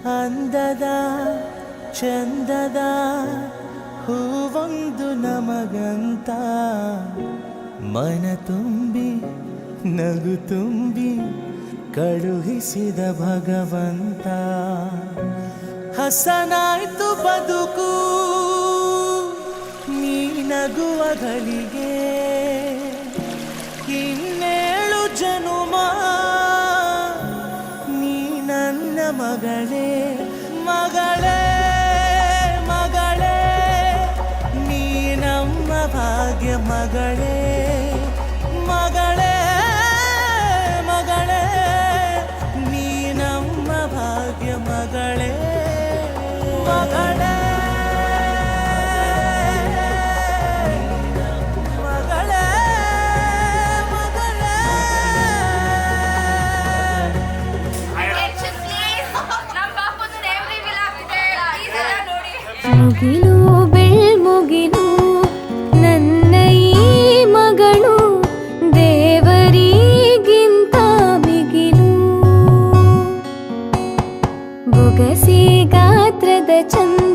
ಅಂದದ ಚಂದದ ಹೂವೊಂದು ನಮಗಂತ ಮನ ತುಂಬಿ ನಗು ತುಂಬಿ ಕಳುಹಿಸಿದ ಭಗವಂತ. ಹಸನಾಯ್ತು ಬದುಕು ನೀ ನಗುವಗಳಿಗೆ, ಇನ್ನೇಳು ಜನುಮ ನೀ ನನ್ನ ಮಗಳೇ ಮಗಳೇ ಮಗಳೇ, ನೀ ನಮ್ಮ ಭಾಗ್ಯ ಮಗಳೇ ಮಗಳೇ ಮಗಳೇ, ನೀ ನಮ್ಮ ಭಾಗ್ಯ ಮಗಳೇ ಮಗಳೇ ಮಗಳೇ ಮಗಳೇ. ಮುಗಿಲು ಬೆಳ್ಮುಗಿಲು ನನ್ನ ಈ ಮಗಳು, ದೇವರಿಗಿಂತ ಮಿಗಿಲು. ಬೊಗಸೆ ಗಾತ್ರದ ಚಂದ